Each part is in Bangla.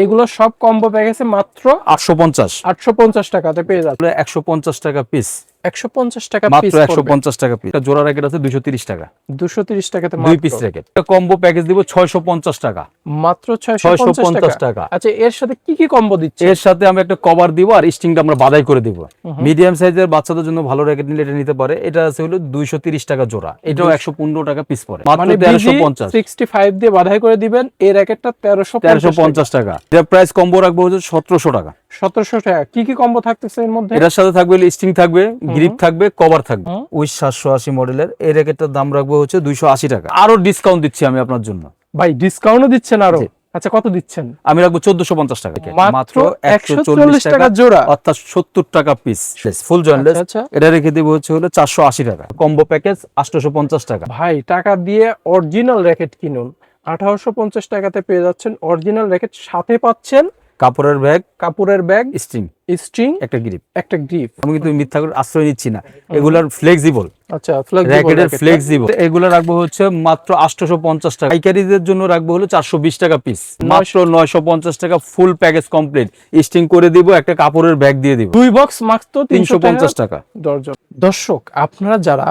এগুলো সব কম্বো প্যাকেজে মাত্র 850 850 টাকাতে পেয়ে যাচ্ছে। 150 টাকা পিস, 150 টাকা পিস, মাত্র 150 টাকা পিস। জোড়া র্যাকেট আছে 230 টাকা, 230 টাকাতে দুই পিস র্যাকেট। কম্বো প্যাকেজ দিব 650 টাকা, মাত্র 650 টাকা। আচ্ছা, এর সাথে কি কি কম্বো দিচ্ছে? এর সাথে আমরা একটা কভার দিব আর স্টিংটা আমরা বাদাই করে দিব। মিডিয়াম সাইজের বাচ্চাদের জন্য ভালো র্যাকেট নিলে এটা নিতে পারে। এটা আছে হলো 230 টাকা জোড়া, এটাও 115 টাকা পিস পড়ে, মাত্র 1350। 65 দিয়ে বাধাই করে দিবেন, এই র্যাকেটটা 1350 টাকা। এটা প্রাইস কম্বো রাখবো হচ্ছে 1700 টাকা। 1700 টাকা। কি কি কম্বো থাকতেছে এর মধ্যে? এটার সাথে থাকবে স্টিং থাকবে, গ্রিপ থাকবে, কভার থাকবে। উইশ 780 মডেলের এই র্যাকেটটার দাম রাখবো হচ্ছে 280 টাকা। আরো ডিসকাউন্ট দিচ্ছি আমি আপনার জন্য। ভাই ডিসকাউন্টও দিচ্ছেন আরো? আচ্ছা, কত দিচ্ছেন? আমি রাখবো 1450 টাকা, মাত্র 140 টাকা জোড়া, অর্থাৎ 70 টাকা পিস, ফুল জয়েন্টলেস। এটা রেখে দিব হচ্ছে হলো 480 টাকা। কম্বো প্যাকেজ 850 টাকা। ভাই টাকা দিয়ে অরিজিনাল র্যাকেট কিনুন, 1850 টাকাতে পেয়ে যাচ্ছেন অরিজিনাল র্যাকেট, সাথে পাচ্ছেন কাপড়ের ব্যাগ, স্ট্রিং, একটা গ্রিপ। আমি কিন্তু মিথ্যা করে আশ্রয় নিচ্ছি না, এগুলার ফ্লেক্সিবল। আচ্ছা, র্যাকেটের ফ্লেক্সিবল। এগুলো রাখবো হচ্ছে মাত্র 850 টাকা। পাইকারিদের জন্য রাখবো হলো 420 টাকা পিস, মাত্র 950 টাকা। ফুল প্যাকেজ কমপ্লিট, স্টিং করে দিব, একটা কাপড়ের ব্যাগ দিয়ে দিব। 2 বক্স মাত্র 350 টাকা দরজা। দর্শক, আপনারা যারা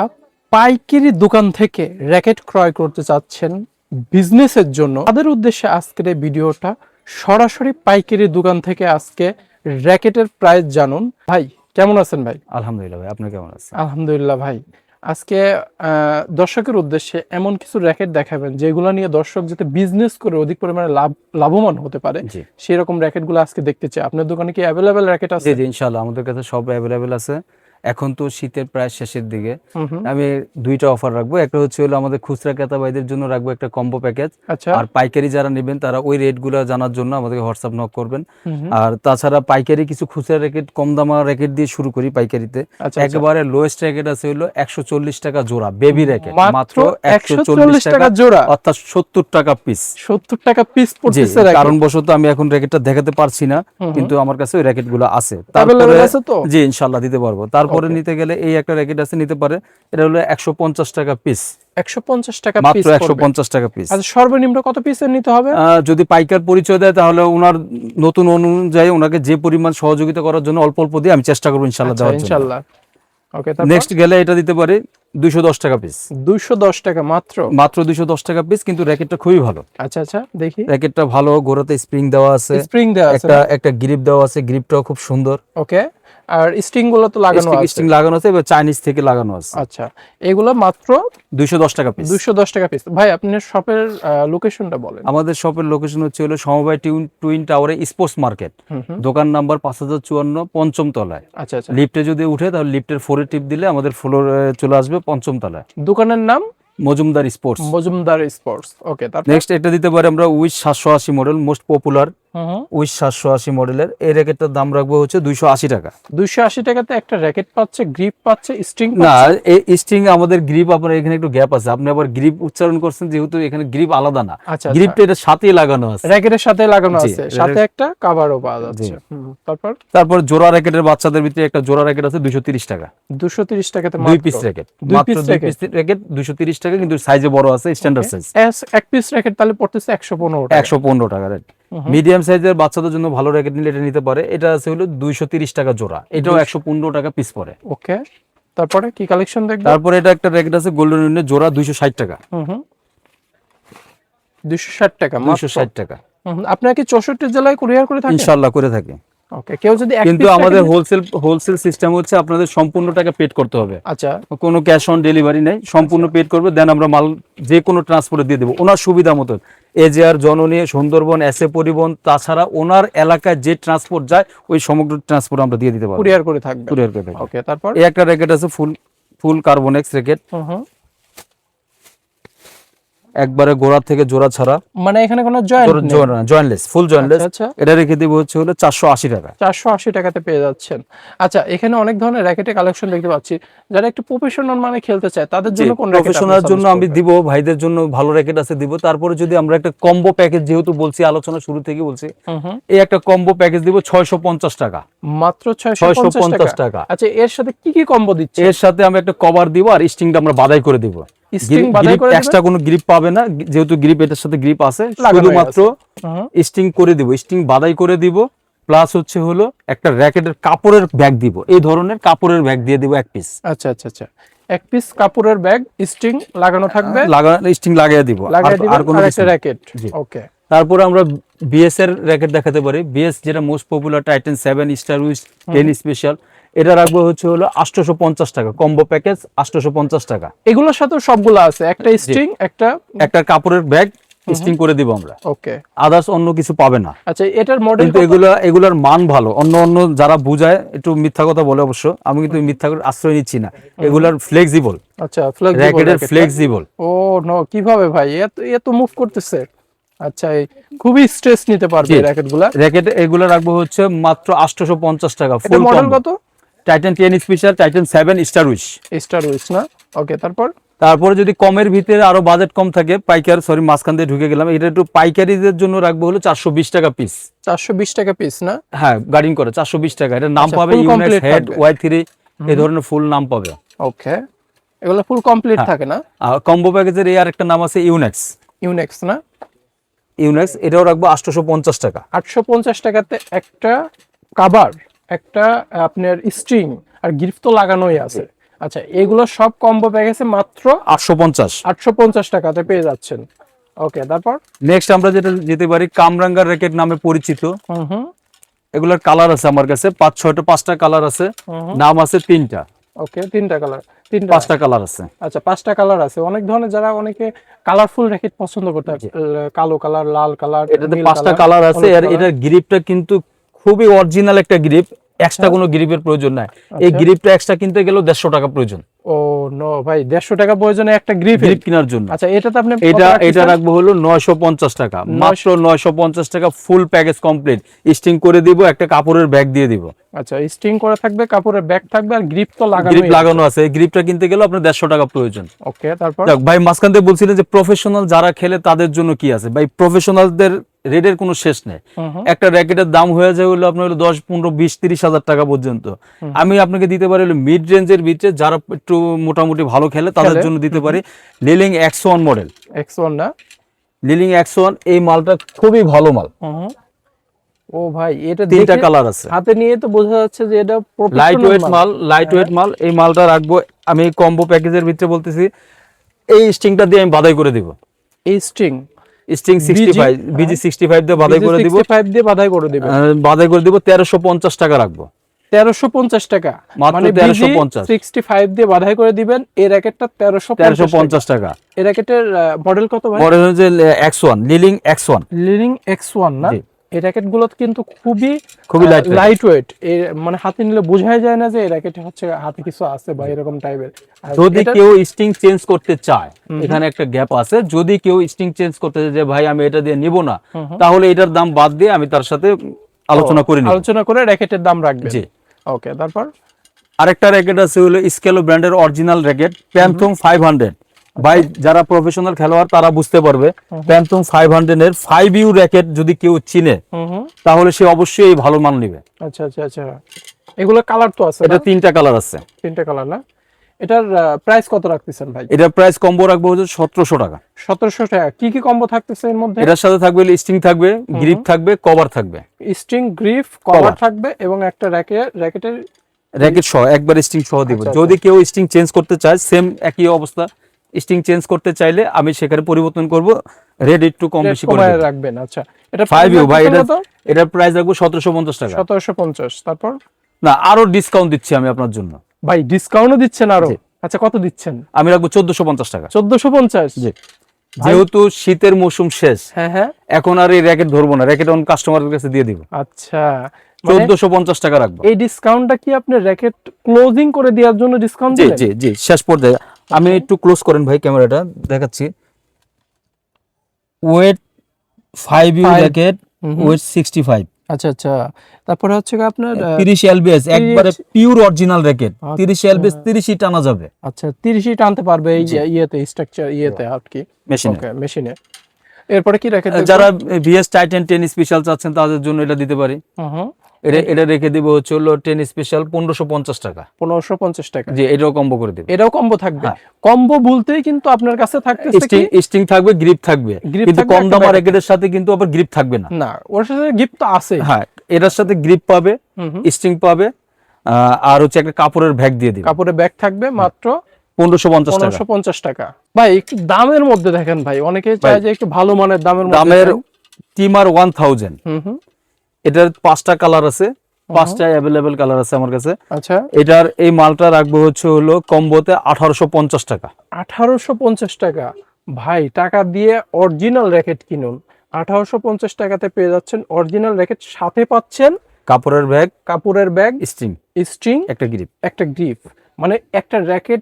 পাইকারি দোকান থেকে র্যাকেট ক্রয় করতে চাচ্ছেন বিজনেসের জন্য, তাদের উদ্দেশ্যে আজকের এই ভিডিওটা। সরাসরি পাইকারি দোকান থেকে আজকে র্যাকেটের প্রাইস জানুন। ভাই কেমন আছেন? ভাই আলহামদুলিল্লাহ। ভাই আপনি কেমন আছেন? আলহামদুলিল্লাহ। ভাই আজকে দর্শকের উদ্দেশ্যে এমন কিছু র্যাকেট দেখাবেন যেগুলো নিয়ে দর্শক যাতে বিজনেস করে অধিক পরিমাণে লাভবান হতে পারে, সেই রকম র্যাকেটগুলো আজকে দেখতে চাই। আপনার দোকানে কি অ্যাভেলেবেল র্যাকেট আছে? জি ইনশাআল্লাহ, আমাদের কাছে সব অ্যাভেলেবেল আছে। এখন তো শীতের প্রায় শেষের দিকে, আমি দুইটা অফার রাখবো। একটা হচ্ছে হলো আমাদের খুচরা ক্রেতা ভাইদের জন্য রাখবো একটা কম্বো প্যাকেজ, আর পাইকারি যারা নেবেন তারা ওই রেটগুলো জানার জন্য আমাদেরকে হোয়াটসঅ্যাপ নক করবেন। আর তাছাড়া পাইকারি কিছু খুচরা র্যাকেট, কম দামা র্যাকেট দিয়ে শুরু করি পাইকারিতে। একেবারে লোয়েস্ট র্যাকেট আছে হলো 140 টাকা জোড়া, বেবি র্যাকেট, মাত্র 140 টাকা জোড়া, অর্থাৎ 70 টাকা পিস। 70 টাকা পিস পড়তেছে। কারণবশত আমি এখন র্যাকেটটা দেখাতে পারছি না, কিন্তু আমার কাছে ওই র্যাকেটগুলো আছে। তারপরে জি ইনশাআল্লাহ দিতে পারবো। তারপরে নিতে গেলে এই একটা র্যাকেট আছে, নিতে পারে। এটা হলো 150 টাকা পিস, 150 টাকা পিস, মাত্র 150 টাকা পিস। আচ্ছা, সর্বনিম্ন কত পিসের নিতে হবে? যদি পাইকার পরিচয় দেয় তাহলে ওনার নতুন অনুযায়ী ওনাকে যে পরিমাণ সহযোগিতা করার জন্য অল্প অল্প দিয়ে আমি চেষ্টা করব ইনশাআল্লাহ দেওয়ার জন্য। ইনশাআল্লাহ। ওকে, নেক্সট গেলে এটা দিতে পারে 210 টাকা পিস। 210 টাকা মাত্র 210 টাকা পিস, কিন্তু র্যাকেটটা খুবই ভালো। আচ্ছা, দেখি। র্যাকেটটা ভালো, গোড়াতে স্প্রিং দেওয়া আছে, একটা গ্রিপ দেওয়া আছে, গ্রিপটাও খুব সুন্দর। ওকে, আর স্ট্রিং গুলো তো লাগানো আছে? স্ট্রিং লাগানো আছে, এবার চাইনিজ থেকে লাগানো আছে। আচ্ছা, এগুলো মাত্র 210 টাকা পিস। 210 টাকা পিস। ভাই আপনার শপের লোকেশনটা বলেন। আমাদের শপের লোকেশন হচ্ছে হলো সমবায় টুইন টাওয়ারে স্পোর্টস মার্কেট, দোকান নাম্বার 5054, পঞ্চম তলায়। আচ্ছা, লিফটে যদি উঠে তাহলে লিফটের 4 টিপ দিলে আমাদের ফ্লোরে চলে আসবে, পঞ্চম তলায়। দোকানের নাম মজুমদার স্পোর্টস। ওকে, তারপর নেক্সট এটা দিতে পারে আমরা wish 780 model, most popular wish 780 মডেলের এই র্যাকেটটার দাম রাখবো হচ্ছে 280 টাকা। 280 টাকাতে একটা র্যাকেট পাচ্ছে, গ্রিপ পাচ্ছে, স্ট্রিং না, এই স্ট্রিং আমাদের গ্রিপ, আপনার এখানে একটু গ্যাপ আছে, আপনি আবার গ্রিপ উচ্চারণ করছেন, যেহেতু এখানে গ্রিপ আলাদা না। গ্রিপটা এর সাথেই লাগানো আছে, র্যাকেটের সাথে লাগানো আছে, সাথে একটা কভারও পাওয়া যাচ্ছে। তারপর জোড়া র্যাকেটের বাচ্চাদের ভিতরে একটা জোড়া র্যাকেট আছে 230 টাকা। 230 টাকাতে দুই পিস র্যাকেট, মাত্র 2 পিস র্যাকেট 230 টাকা, কিন্তু সাইজে বড় আছে, স্ট্যান্ডার্ড সাইজ। এক পিস র্যাকেট তাহলে পড়তেছে 115 টাকা। মিডিয়াম সাইজের বাচ্চাদের জন্য ভালো র্যাকেট নিলে এটা নিতে পারে। এটা আছে হলো 230 টাকা জোড়া, এটাও 115 টাকা পিস পড়ে। ওকে, তারপরে কি কালেকশন দেখব? তারপরে এটা একটা র্যাকেট আছে গোল্ডেন ইউনিয়নের জোড়া 260 টাকা। 260 টাকা, 260 টাকা। আপনারা কি 64 জেলায় কুরিয়ার করে থাকেন? ইনশাআল্লাহ করে থাকি। ওকে, কেউ যদি কিন্তু আমাদের হোলসেল সিস্টেম হচ্ছে আপনাদের সম্পূর্ণ টাকা পেড করতে হবে। আচ্ছা, কোনো ক্যাশ অন ডেলিভারি নাই, সম্পূর্ণ পেড করবে, দেন আমরা মাল যে কোনো ট্রান্সপোর্টে দিয়ে দেবো ওনার সুবিধা মতো। এজেআর, জননী, সুন্দরবন, এসএ পরিবহন, তাছাড়া ওনার এলাকায় যে ট্রান্সপোর্ট যায় ওই সমগ্র ট্রান্সপোর্ট আমরা দিয়ে দিতে পারবো, কুরিয়ার করে থাকবে। ওকে, তারপর এই একটা র্যাকেট আছে ফুল কার্বনেক্স র্যাকেট, একবারে গোড়া থেকে জোড়া ছাড়া, মানে এখানে কোনো জয়েন্টলেস, ফুল জয়েন্টলেস। এটা রেখে দিব হচ্ছে হলো 480 টাকা। 480 টাকাতে পেয়ে যাচ্ছেন। আচ্ছা, এখানে অনেক ধরনের র্যাকেটের কালেকশন দেখতে পাচ্ছি। যারা একটু প্রফেশনাল মানে খেলতে চায় তাদের জন্য কোন র্যাকেট? প্রফেশনাল জন্য আমি দিব, ভাইদের জন্য ভালো র্যাকেট আছে দিব। তারপরে যদি আমরা একটা কম্বো প্যাকেজ, যেহেতু বলছি আলোচনা শুরু থেকে বলছি, এই একটা কম্বো প্যাকেজ দিব 650 টাকা, মাত্র 650 টাকা। আচ্ছা, এর সাথে কি কি কম্বো দিচ্ছে? এর সাথে আমি একটা কভার দিব আর স্ট্রিংটা আমরা বাদাই করে দিব। স্টিং বাদাই করে এক্সট্রা কোনো গ্রিপ পাবে না, যেহেতু গ্রিপ এটার সাথে গ্রিপ আছে, শুধুমাত্র স্টিং করে দিব, স্টিং বাদাই করে দিব, প্লাস হচ্ছে হলো একটা র‍্যাকেটের কাপড়ের ব্যাগ দিব, এই ধরনের কাপড়ের ব্যাগ দিয়ে দিব এক পিস। আচ্ছা আচ্ছা আচ্ছা, এক পিস কাপড়ের ব্যাগ স্টিং লাগানো থাকবে, স্টিং লাগিয়ে দিব, আর কোনো একটা র‍্যাকেট। ওকে, তারপরে আমরা বিএস এর র‍্যাকেট দেখাতে পারি। বিএস যেটা most popular, Titan 7 star which 10 special, এটা রাখবো হচ্ছে হলো 850 টাকা, কম্বো প্যাকেজ 850 টাকা। এগুলোর সাথে সবগুলো আছে, একটা স্টিং, একটা কাপড়ের ব্যাগ স্টিং করে দিব আমরা। ওকে, আদার্স অন্য কিছু পাবে না। আচ্ছা, এটার মডেল কিন্তু এগুলোর মান ভালো। অন্য যারা বুঝায় একটু মিথ্যা কথা বলে, অবশ্য আমি কিন্তু মিথ্যা করে আশ্রয় নিচ্ছি না। এগুলোর ফ্লেক্সিবল, আচ্ছা, র‍্যাকেটের ফ্লেক্সিবল। ও নো, কিভাবে ভাই এত মুভ করতেছে? আচ্ছা, খুবই স্ট্রেস নিতে পারবে এই র‍্যাকেটগুলো। র‍্যাকেট এগুলো রাখবো হচ্ছে মাত্র 850 টাকা। ফুল মডেল কত? Titan 10 special, Titan 7 star which না? ওকে, তারপরে যদি কমের ভিতরে আরো বাজেট কম থাকে, মাঝখান দিয়ে ঢুকে গেলাম, এটা একটু পাইকারিদের জন্য রাখবো হলো 420 টাকা পিস। 420 টাকা পিস না? হ্যাঁ, গার্ডিং করে 420 টাকা। এটা নাম পাবে ইউনেক্স হেড Y3, এই ধরনের ফুল নাম পাবে। ওকে, এগুলো ফুল কমপ্লিট থাকে না? কম্বো প্যাকেজের এই আরেকটা নাম আছে ইউনেক্স না? ইউনেক্স, এটাও রাখবো 850 টাকা। 850 টাকাতে একটা কভার, একটা আপনার স্ট্রিং আর গ্রিপ তো লাগানোই আছে। আচ্ছা, এগুলো সব কম্বো প্যাকেজে মাত্র 850 টাকাতে পেয়ে যাচ্ছেন। ওকে, তারপর নেক্সট আমরা যেটা যেতে পারি, কামরাঙ্গার র‍্যাকেট নামে পরিচিত। এগুলোর কালার আছে আমার কাছে 5টা কালার আছে, নাম আছে 3টা। ওকে, 3টা কালার, 5টা কালার আছে। আচ্ছা, 5টা কালার আছে। অনেক ধরনের, যারা অনেকে কালারফুল র‍্যাকেট পছন্দ করতে, কালো কালার, লাল কালার, এটাতে 5টা কালার আছে। আর এটার গ্রিপটা কিন্তু খুবই অরিজিনাল একটা গ্রিপ, এক্সট্রা কোনো গ্রিপের প্রয়োজন নাই। এই গ্রিপটা এক্সট্রা কিনতে গেলেও 150 টাকা প্রয়োজন। ও নো ভাই, 150 টাকা প্রয়োজনে একটা গ্রিপ কেনার জন্য। আচ্ছা, এটাতে আপনি এটা রাখবো হলো 950 টাকা, মাত্র 950 টাকা, ফুল প্যাকেজ কমপ্লিট। স্টিং করে দিব, একটা কাপড়ের ব্যাগ দিয়ে দিব। আচ্ছা, স্টিং করে থাকবে, কাপড়ের ব্যাগ থাকবে, আর গ্রিপ তো লাগানো আছে। এই গ্রিপটা কিনতে গেলে আপনার 150 টাকা প্রয়োজন। ওকে, তারপর ভাই মাঝখান থেকে বলছিলেন যে প্রফেশনাল যারা খেলে তাদের জন্য কি আছে। ভাই প্রফেশনালদের রেটের কোনো শেষ নেই। একটা র‍্যাকেটের দাম হয়ে যায় হলো আপনার 10, 15, 20, 30 হাজার টাকা পর্যন্ত। আমি আপনাকে দিতে পারি হলো মিড রেঞ্জের ভিতরে, যারা একটু মোটামুটি ভালো খেলে তাদের জন্য দিতে পারি লিলিং X1 মডেল। X1 না? লিলিং X1, এই মালটা খুবই ভালো মাল। ও ভাই, এটা 3টা কালার আছে। হাতে নিয়ে তো বোঝা যাচ্ছে যে এটা লাইট ওয়েট মাল। এই মালটা রাখবো আমি কম্বো প্যাকেজের ভিতরে, বলতেছি এই স্টিংটা দিয়ে আমি বাদাই করে দিব। এই স্টিং 65 BG 65 দিয়ে বাদাই করে দিব। 65 দিয়ে বাদাই করে দিবেন। বাদাই করে দিব 1350 টাকা রাখবো। 1350 টাকা, মানে 1350। 65 দিয়ে বাদাই করে দিবেন। এই র‍্যাকেটটা 1350 টাকা। এই র‍্যাকেটের মডেল কত ভাই? মডেল হচ্ছে X1, লিলিং X1 না? এই র‍্যাকেট গুলো কিন্তু খুবই লাইট ওয়েট। মানে হাতে নিলে বোঝাই যায় না যে এই র‍্যাকেটে হচ্ছে হাতে কিছু আছে বা এরকম টাইপের। যদি কেউ স্টিং চেঞ্জ করতে চায়, এখানে একটা গ্যাপ আছে, যদি কেউ স্টিং চেঞ্জ করতে চায় যে ভাই আমি এটা দিয়ে নিব না, তাহলে এটার দাম বাদ দিয়ে আমি তার সাথে আলোচনা করে র‍্যাকেটের দাম রাখবেন। জি, ওকে, তারপর আরেকটা র‍্যাকেট আছে হলো স্কেলো ব্র্যান্ডের অরিজিনাল র‍্যাকেট, প্যান্থম 500। ভাই যারা প্রফেশনাল খেলোয়াড় তারা বুঝতে পারবে, প্যান্থম 500 এর 5U র‍্যাকেট যদি কেউ চিনে, তাহলে সে অবশ্যই এই ভালো মান নেবে। আচ্ছা আচ্ছা আচ্ছা, এগুলো কালার তো আছে? এটা 3টা কালার আছে। 3টা কালার না? এটার প্রাইস কত রাখতেছেন ভাই? এটার প্রাইস কম্বো রাখবো হচ্ছে 1700 টাকা। 1700 টাকা। কি কি কম্বো থাকতেছে এর মধ্যে? এটার সাথে থাকবে স্টিং থাকবে, গ্রিপ থাকবে, কভার থাকবে। স্টিং, গ্রিপ, কভার থাকবে, এবং একটা র‍্যাকেট সহ একবার স্টিং সহ দিব। যদি কেউ স্টিং চেঞ্জ করতে চায়, সেম একই অবস্থা, স্টিং চেঞ্জ করতে চাইলে আমি সেখানে পরিবর্তন করব, রেট একটু কম বেশি করে রাখবেন। আচ্ছা, এটা 5U ভাই, এটার প্রাইস রাখবো 1750 টাকা। 1750। তারপর না, আরো ডিসকাউন্ট দিচ্ছি আমি আপনার জন্য। ভাই ডিসকাউন্টও দিচ্ছেন আরো? আচ্ছা, কত দিচ্ছেন? আমি রাখবো 1450 টাকা। 1450? জি। যেহেতু শীতের মৌসুম শেষ, হ্যাঁ, এখন আর এই র‍্যাকেট ধরবো না, র‍্যাকেট অন কাস্টমারের কাছে দিয়ে দিব। আচ্ছা, 1450 টাকা রাখবো। এই ডিসকাউন্টটা কি আপনি র‍্যাকেট ক্লোজিং করে দেওয়ার জন্য ডিসকাউন্ট দিলেন? জি জি, শেষ পর্যায়ে। আমি একটু ক্লোজ করেন ভাই, ক্যামেরাটা দেখাচ্ছি। Weight 5U racket, weight 65। আচ্ছা আচ্ছা, তারপরে হচ্ছে আপনার 30 LBS, একবারে পিওর অরিজিনাল র‍্যাকেট। 30 LBS 30ই টানা যাবে। আচ্ছা, 30ই টানতে পারবে এই ইয়েতে, স্ট্রাকচার ইয়েতে আর কি, মেশিনে। এরপরে কি র‍্যাকেট? যারা VS টাইটান 10 স্পেশাল চাচ্ছেন তাদের জন্য এটা দিতে পারি। এটা রেখে দিব হচ্ছে হলো 10 স্পেশাল 1550 টাকা। 1550 টাকা। জি, এটাও কম্বো করে দিব। এটাও কম্বো থাকবে। কম্বো বলতেই কিন্তু আপনার কাছে থাকতেছে কি স্টিং থাকবে, গ্রিপ থাকবে, কিন্তু কম দামের র্যাকেটের সাথে কিন্তু আবার গ্রিপ থাকবে না। না, ওর সাথে গ্রিপ তো আছে। হ্যাঁ, এটার সাথে গ্রিপ পাবে, স্টিং পাবে, আর হচ্ছে একটা কাপড়ের ব্যাগ দিয়ে দিবে। কাপড়ের ব্যাগ থাকবে মাত্র 1550 টাকা। ভাই একটু দামের মধ্যে দেখেন ভাই, অনেকে চায় যে একটু ভালো মানের দামের মধ্যে। দামের টিমার 1000। এটার 5টা কালার আছে, 5টা अवेलेबल কালার আছে আমার কাছে। আচ্ছা, এটার এই মালটা রাখবো হচ্ছে হলো কম্বোতে 1850 টাকা। 1850 টাকা। ভাই টাকা দিয়ে অরিজিনাল র্যাকেট কিনুন, 1850 টাকাতে পেয়ে যাচ্ছেন অরিজিনাল র্যাকেট, সাথে পাচ্ছেন কাপড়ের ব্যাগ, স্ট্রিং, একটা গ্রিপ। মানে একটা র্যাকেট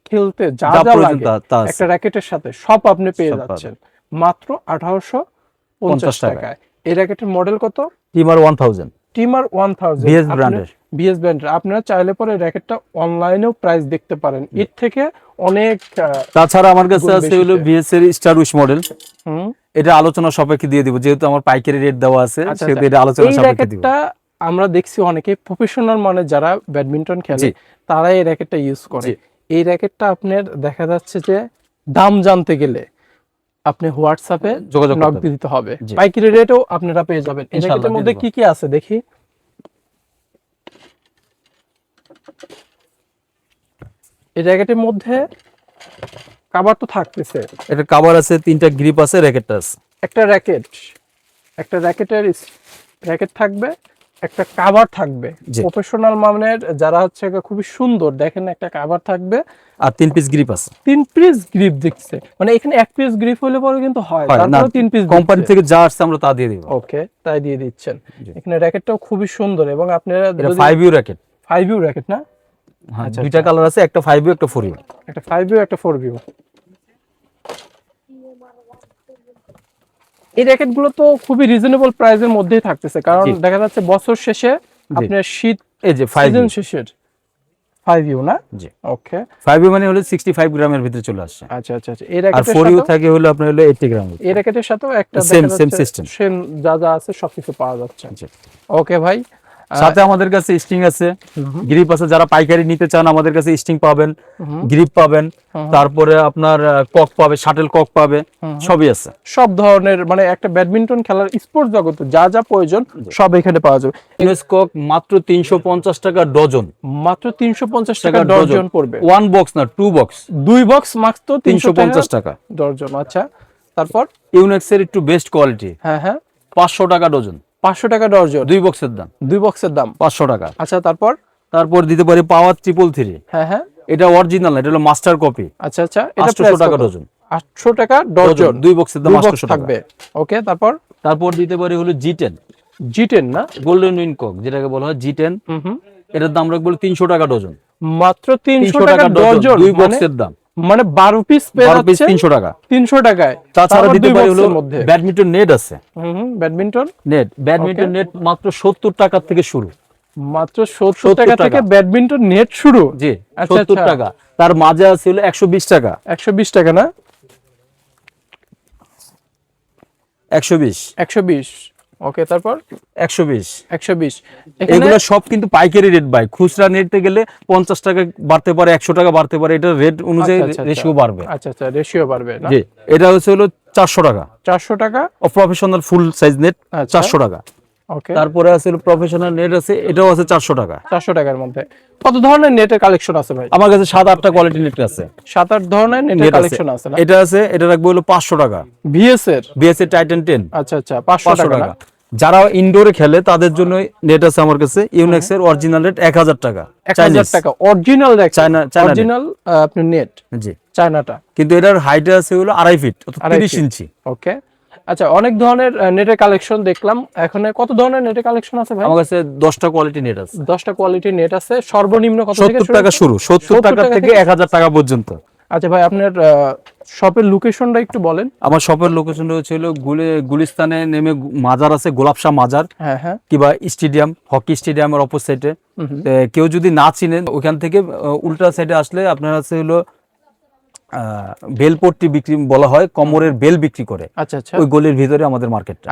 খেলতে যা যা লাগে একটা র্যাকেটের সাথে সব আপনি পেয়ে যাচ্ছেন মাত্র 1850 টাকায়। এই র্যাকেটের মডেল কত? টিমার 1000। বিএস ব্র্যান্ডের। আপনারা চাইলে পরে র্যাকেটটা অনলাইনেও প্রাইস দেখতে পারেন, এর থেকে অনেক। তাছাড়া আমার কাছে আছে হলো বিএস এর স্টার উইশ মডেল। এটা আলোচনা সাপেক্ষে দিয়ে দিব, যেহেতু আমার পাইকারি রেট দেওয়া আছে, সেহেতু এটা আলোচনা সাপেক্ষে দিব। র্যাকেটটা আমরা দেখছি অনেকে প্রফেশনাল মানে যারা ব্যাডমিন্টন খেলে তারা এই র্যাকেটটা ইউজ করে। এই র্যাকেটটা আপনার দেখা যাচ্ছে যে দাম জানতে গেলে আপনি হোয়াটসঅ্যাপে যোগাযোগ দিতে হবে, পাইকারি রেটেও আপনারা পেয়ে যাবেন। এই র্যাকেটের মধ্যে কি কি আছে দেখি। এই র্যাকেটের মধ্যে কভার তো থাকতেছে, এটা কভার আছে, 3টা গ্রিপ আছে, র্যাকেটটা আছে। একটা র্যাকেটের র্যাকেট থাকবে, একটা কভার থাকবে প্রফেশনাল মানের, যারা হচ্ছে খুবই সুন্দর দেখেন, একটা কভার থাকবে আর 3 পিস গ্রিপ আছে। 3 পিস গ্রিপ দিচ্ছে, মানে এখানে 1 পিস গ্রিপ হলে পরে কিন্তু হয়, তারপরে 3 পিস কোম্পানি থেকে যা আসছে আমরা তা দিয়ে দেব। ওকে, তাই দিয়ে দিচ্ছেন। এখানে র্যাকেটটাও খুবই সুন্দর, এবং আপনারা এটা 5U র্যাকেট। 5U র্যাকেট না? আচ্ছা, দুইটা কালার আছে, একটা 5U একটা 4U। একটা 5U একটা 4U। এই র্যাকেট গুলো তো খুবই রিজনেবল প্রাইসের মধ্যেই থাকতেছে, কারণ দেখা যাচ্ছে বছর শেষে আপনার শীত, এই যে সিজন শেষের 5U না? জি, ওকে। 5U মানে হলো 65 গ্রামের ভিতরে চলে আসছে। আচ্ছা আচ্ছা আচ্ছা। এই র্যাকেটের সাথে 4U থাকে হলো আপনার হলো 80 গ্রাম। এই র্যাকেটের সাথেও একটা সেম সিস্টেম, সেম যা যা আছে সবকিছু পাওয়া যাচ্ছে। ওকে ভাই, সাথে আমাদের কাছে স্ট্রিং আছে, গ্রিপ আছে। যারা পাইকারি নিতে চান আমাদের কাছে স্ট্রিং পাবেন, গ্রিপ পাবেন, তারপরে আপনার কক পাবে, শাটল কক পাবে, সবই আছে। সব ধরনের মানে একটা ব্যাডমিন্টন খেলার স্পোর্টস জগতে যা যা প্রয়োজন সব এখানে পাওয়া যাবে। ইউএস কক মাত্র 350 টাকা ডজন। মাত্র 350 টাকা ডজন পড়বে। 1 বক্স না, 2 বক্স, 2 বক্স মাত্র 350 টাকা ডজন। আচ্ছা, তারপর ইউনেক্স এর একটু বেস্ট কোয়ালিটি, হ্যাঁ হ্যাঁ, 500 টাকা ডজন। 500 টাকা ডজন, 2 বক্সের দাম। 2 বক্সের দাম 500 টাকা। আচ্ছা, তারপর দিতে পারি পাওয়ার 333। হ্যাঁ হ্যাঁ, এটা অরিজিনাল, এটা হলো মাস্টার কপি। আচ্ছা আচ্ছা, এটা 800 টাকা ডজন। 800 টাকা ডজন, 2 বক্সের দাম 800 টাকা থাকবে। ওকে, তারপর দিতে পারি হলো G10 না, গোল্ডেন উইন কক যেটাকে বলা হয় G10। এটার দাম রাখবো 300 টাকা ডজন। মাত্র 300 টাকা ডজন, 2 বক্সের দাম, মানে 12 পিস পেয়ে যাচ্ছে 300 টাকা। 300 টাকায়। তাছাড়া দিতে পারি হলো ব্যাডমিন্টন নেট আছে। ব্যাডমিন্টন নেট মাত্র 70 টাকা থেকে শুরু। মাত্র 70 টাকা থেকে ব্যাডমিন্টন নেট শুরু। জি, 70 টাকা। তার মাঝে আছে হলো 120 টাকা। 120 টাকা না, 120। ওকে, তারপর 120। এগুলো সব কিন্তু পাইকারি রেট ভাই। খুচরা নিতে গেলে 50 টাকা বাড়তে পারে, 100 টাকা বাড়তে পারে, এটা রেট অনুযায়ী রেশিও বাড়বে। আচ্ছা আচ্ছা, রেশিও বাড়বে না? জি, এটা হচ্ছে হলো 400 টাকা। 400 টাকা প্রফেশনাল ফুল সাইজ নেট 400 টাকা। ওকে, তারপরে আছে প্রফেশনাল নেট আছে, এটাও আছে 400 টাকা। 400 টাকার মধ্যে কত ধরনের নেটের কালেকশন আছে ভাই? আমার কাছে 7-8টা কোয়ালিটি নেট আছে। 7-8 ধরনের নেটের কালেকশন আছে না? এটা রাখবো হলো 500 টাকা। ভিএস এর টাইটান 10। আচ্ছা আচ্ছা, 500 টাকা। যারা ইনডোরে খেলে তাদের জন্য নেট আছে আমার কাছে, ইউনেক্স এর অরিজিনাল রেট 1000 টাকা। 1000 টাকা অরিজিনাল রেট, অরিজিনাল আপনি নেট। জি, চায়নাটা। কিন্তু এটার হাইট আছে হলো 2.5 ফিট, 30 ইঞ্চি। ওকে, আচ্ছা, অনেক ধরনের নেটের কালেকশন দেখলাম। এখন কত ধরনের নেটের কালেকশন আছে ভাই? আমার কাছে 10টা কোয়ালিটি নেট আছে। 10টা কোয়ালিটি নেট আছে। সর্বনিম্ন কত থেকে 70 টাকা শুরু, 70 টাকা থেকে 1000 টাকা পর্যন্ত। আচ্ছা ভাই, আপনার শপের লোকেশনটা একটু বলেন। আমার শপের লোকেশনটা হলো গুলিস্তানে নেমে মাজার আছে, গোলাপশাহ মাজার, হ্যাঁ হ্যাঁ, কিংবা স্টেডিয়াম, হকি স্টেডিয়ামের অপোজিটে। কেউ যদি না চিনেন, ওখান থেকে উল্টা সাইডে আসলে আপনার আছে হলো বেলপট্টি বিক্রি বলা হয়, কোমরের বেল বিক্রি করে। আচ্ছা আচ্ছা, ওই গলির ভিতরে আমাদের মার্কেটটা।